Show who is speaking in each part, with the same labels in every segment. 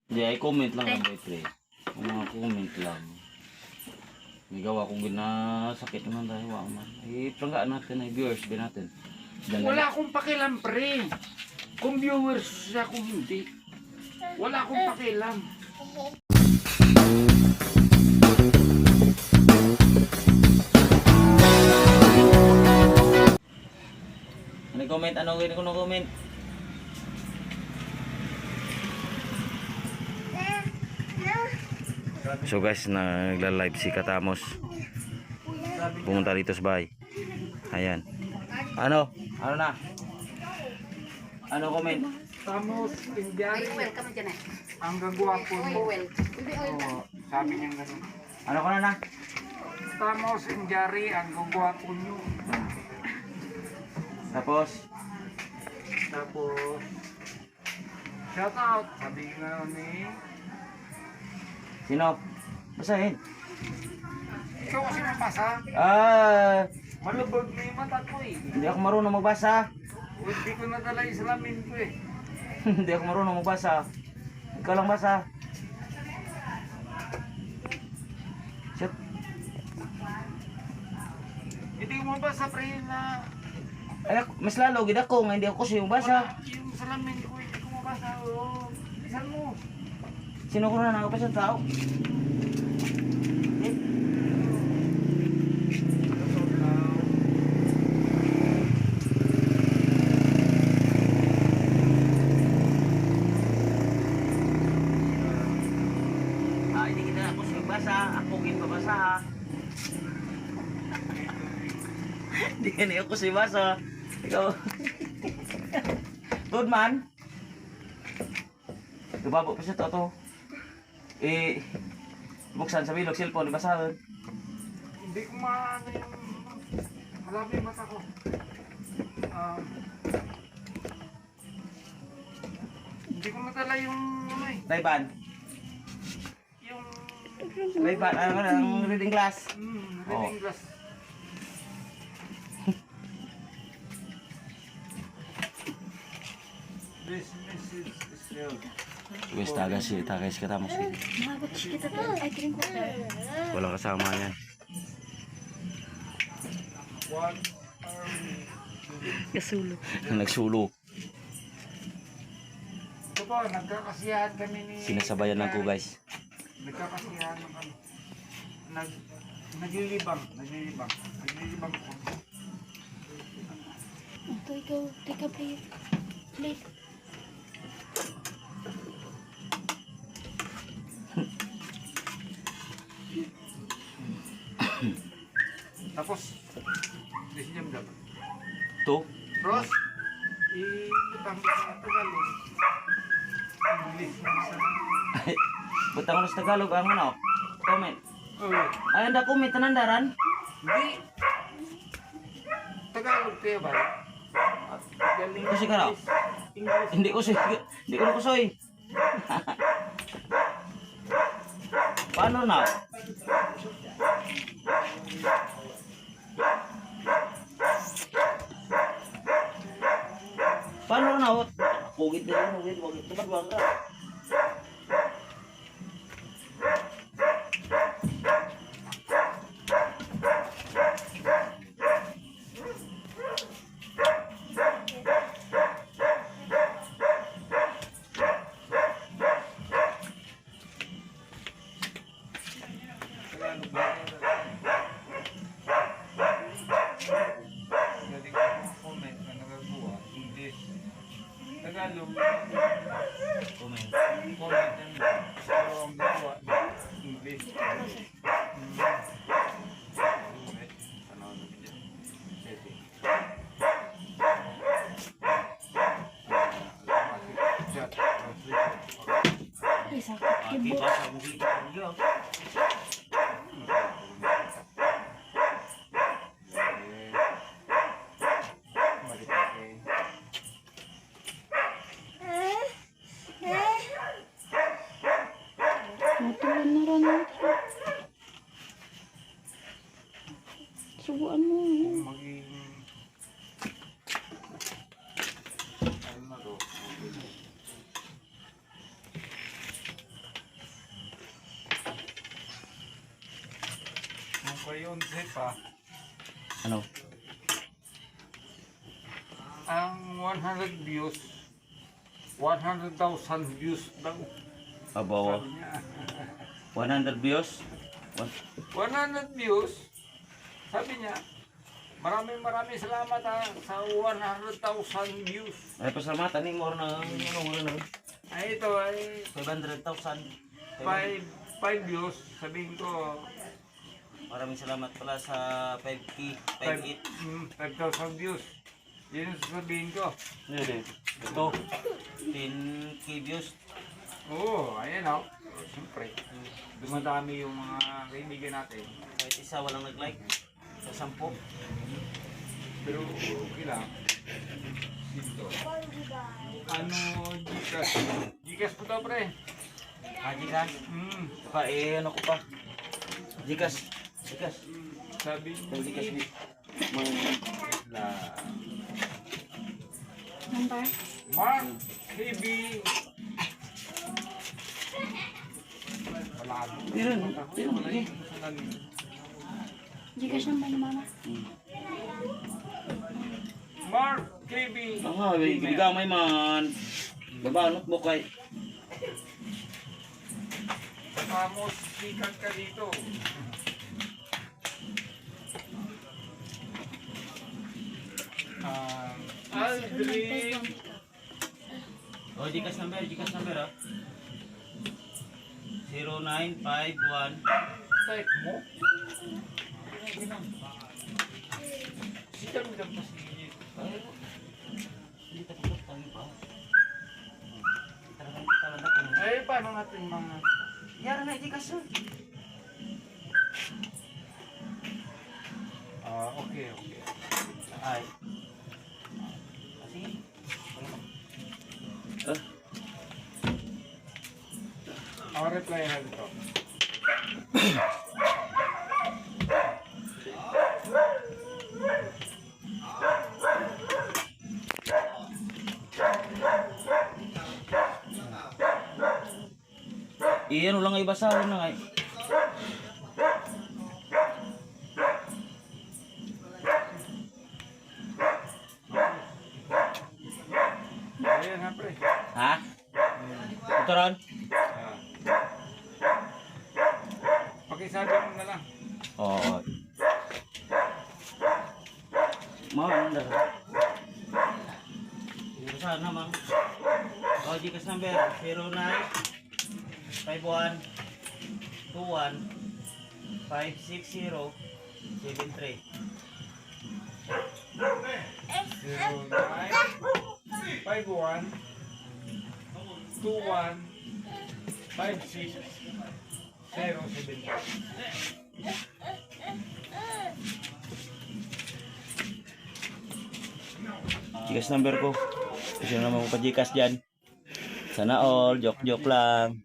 Speaker 1: Hindi, ay comment lang ang boy pre. Mga comment lang. May gawa kong ginasakit naman tayo. Wala man. Ipanggaan natin ay viewers din natin.
Speaker 2: Wala akong pakialam, pre. Kung viewers siya, kung hindi. Wala akong pakialam.
Speaker 1: Ano comment? Ano comment? So guys, nagla-live si Katamos. Pumunta dito sa bahay. Ayan. Ano? Ano na? Ano comment?
Speaker 2: Tamos, Indiari.
Speaker 3: Welcome dyan eh.
Speaker 2: Ang gagwapo mo.
Speaker 3: Hindi oil.
Speaker 2: Oo, sabi niya gano'n.
Speaker 1: Ano ko na?
Speaker 2: Tamos, Indiari, ang gagwapo nyo.
Speaker 1: Tapos,
Speaker 2: Tapos, shout out. Sabi nga ni,
Speaker 1: sino? Basahin.
Speaker 2: ikaw kasi mapasa. Malubog na yung mata ko eh.
Speaker 1: Hindi ako marunong magbasa.
Speaker 2: Hindi ko nadala yung salamin ko eh.
Speaker 1: Hindi ako marunong magbasa. Ikaw lang basa. Shit.
Speaker 2: Hindi ko mabasa, pre, na
Speaker 1: Ay, mas lalo, gid ako nga hindi ako kasi magbasa.
Speaker 2: yung salamin ko, hindi ko mabasa. Oh, bilisan mo.
Speaker 1: Sino ko na nakapasa tao? Hindi kita ako siya magbasa. Ako gid mabasa ha. Hindi ka niya ako siya basa. Ikaw. Good man. Gababo pa siya to. Buksan sa bilog, cellphone, basahin.
Speaker 2: Hindi ko maano yung malabo yung mata ko. Hindi ko nadala yung ano eh.
Speaker 1: Ray-Ban.
Speaker 2: Yung
Speaker 1: Ray-Ban, ang reading class.
Speaker 2: reading glass. This message is real.
Speaker 1: Wes taga si Katamos.
Speaker 3: Magot kita to. Ay, drink water.
Speaker 1: Walang kasama yan.
Speaker 2: What are we doing?
Speaker 3: Kasulo.
Speaker 1: Nagsulo.
Speaker 2: Ito po, nagkakasiyahan kami ni...
Speaker 1: Sinasabayan lang ko guys.
Speaker 2: Nagkakasiyahan ng kami. Naglilibang ko.
Speaker 3: Ito, ikaw. Take a plate. Plate.
Speaker 2: Tapos, decision dapat.
Speaker 1: To?
Speaker 2: Ross, itang sa Tagalog. English na isa.
Speaker 1: Butang ko na sa Tagalog ang ano? Comment.
Speaker 2: Oh,
Speaker 1: Ay, anda comment nandaran.
Speaker 2: hindi. Tagalog kayo ba? Galing
Speaker 1: Kasi ka na?
Speaker 2: English.
Speaker 1: Hindi ko na kusoy. Paano na? Paano na? Pugit din mo, pugit. Tumagwang ka.
Speaker 2: Tagalog ba? Galing ko mga comment na nagagawa. English. Tagalog.
Speaker 1: Comment.
Speaker 2: Comment yan. Pero ang gawa, English.
Speaker 3: Ay, sakit. Kibo. Matulog na rin ako. Subuan mo.
Speaker 2: Maging ano na to? May 11 pa.
Speaker 1: Ano?
Speaker 2: Ang 100 views, 100,000 views daw.
Speaker 1: Abawa.
Speaker 2: Sabi niya.
Speaker 1: 100 views?
Speaker 2: 100 views, sabi niya, maraming salamat sa 100,000 views.
Speaker 1: Ay, pasalamatan ni Mor na ano.
Speaker 2: Ay ito ay
Speaker 1: 500,000.
Speaker 2: 5 views, sabihin ko
Speaker 1: Maraming salamat pala sa 5K,
Speaker 2: 5,000 views. Yun ang sasabihin ko.
Speaker 1: Ito, 10K views.
Speaker 2: Oo, ayan o. Siyempre, dumadami yung mga kaibigan natin.
Speaker 1: Kahit isa walang nag-like. Sa 10.
Speaker 2: Pero okay lang. Dito. Ano, Gcash? Gcash po to, pre.
Speaker 1: Gcash? Saka ano ko pa. Gcash.
Speaker 2: Sabi
Speaker 1: Gcash
Speaker 2: ni
Speaker 1: na.
Speaker 3: Number?
Speaker 2: Mark KB. Wala.
Speaker 1: Lagi.
Speaker 3: Gcash number ni mama.
Speaker 2: Mark KB.
Speaker 1: Gamay man. Babanot mo kay.
Speaker 2: Vamos, sikat ka dito. Aldrin.
Speaker 1: Oh, Gcash number ah. 0951.
Speaker 2: Type mo. Sikat mo dyan pa si
Speaker 1: Hindi tayo pa.
Speaker 2: ay, paano natin mga...
Speaker 1: Yara na Gcash.
Speaker 2: Okay.
Speaker 1: Ay. Sige.
Speaker 2: I'll reply na dito.
Speaker 1: Iyan lang ay basahin na ngay.
Speaker 2: Ayan ha, pre.
Speaker 1: Ha? Ito ron?
Speaker 2: Pakisabi mo na lang.
Speaker 1: Oo. Mawala na. Basahin na mang. Oh, Gcash number 09 51 21 560 73.
Speaker 2: 0951 21 56 07.
Speaker 1: Gcash number ko. Kasi naman ko pa Gcash dyan. Sana all. Joke lang.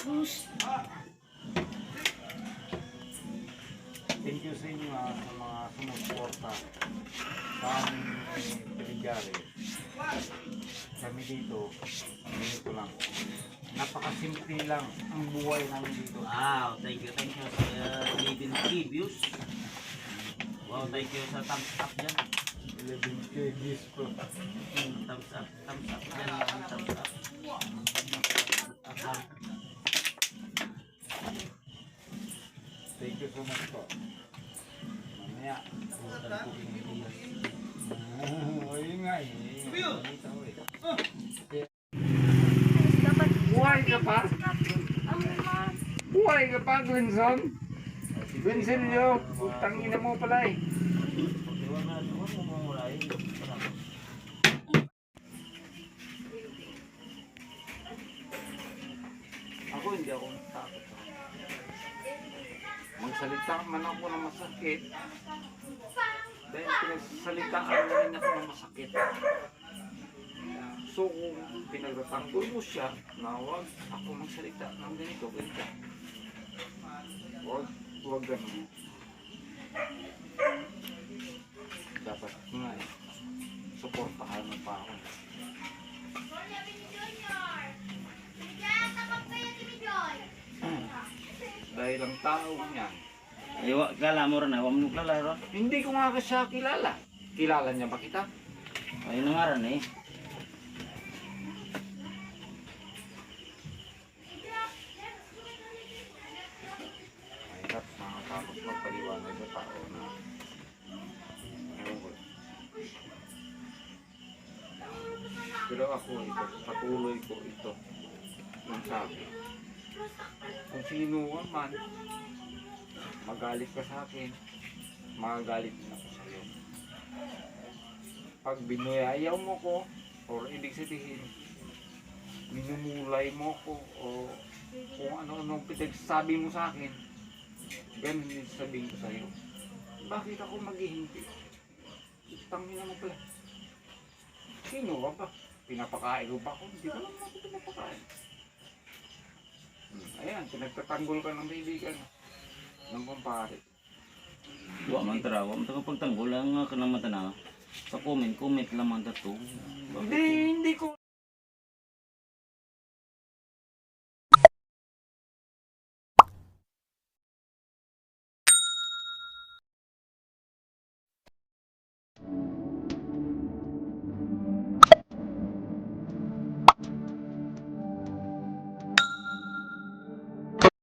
Speaker 3: Sus.
Speaker 2: Thank you sa inyo sa mga sumusuporta sa aming pinigari. Kami dito, ganito lang. Napakasimple lang ang buhay namin dito.
Speaker 1: Wow, thank you sa 11K views. Wow, thank you sa thumbs up dyan.
Speaker 2: 11K views ko.
Speaker 1: Thumbs up dyan. Thumbs up.
Speaker 2: Thank you so much po. Mamaya, bukan ko pinigil. Ayun nga eh. Buhay ka pa? Buhay ka pa, Gwinson? Gwinson nyo, putang ina mo pala eh. Hindi ako takot. Magsalita man ako ng masakit. Dahil pinagsalitaan na rin ako ng masakit. So kung pinagtatanggol mo siya na huwag ako magsalita ng ganito. Huwag ganun. dapat nga eh. Suportahan mo pa ako. Dahil ang tao niya,
Speaker 1: Ay, kala mo rin, huwag mo naglalaro.
Speaker 2: hindi ko nga siya kilala. Kilala niya ba kita?
Speaker 1: Ay, nangaran eh.
Speaker 2: Mahirap makakapag magpaliwanag sa tao na ewan ko. Pero ako ito, patuloy ko ito. Yung sabi, kung sino ka man, magalit ka sa akin, magagalit din ako sa iyo. Pag binuyayaw mo ko, or ibig sabihin, minumulay mo ko, o kung ano-ano pinagsasabi mo sa akin, ganun din sabihin ko sa iyo. Bakit ako maghihindi? Tangina mo pala. Sino ka ba? Pinapakain ko ba ako? Hindi ka naman ako pinapakain. Ayan, pinagtatanggol ka ng kaibigan ng kumpare.
Speaker 1: Huwag man tara, huwag mo pagtanggol. Ang ka naman tanaw. Sa comment lang man tato.
Speaker 2: Hindi ko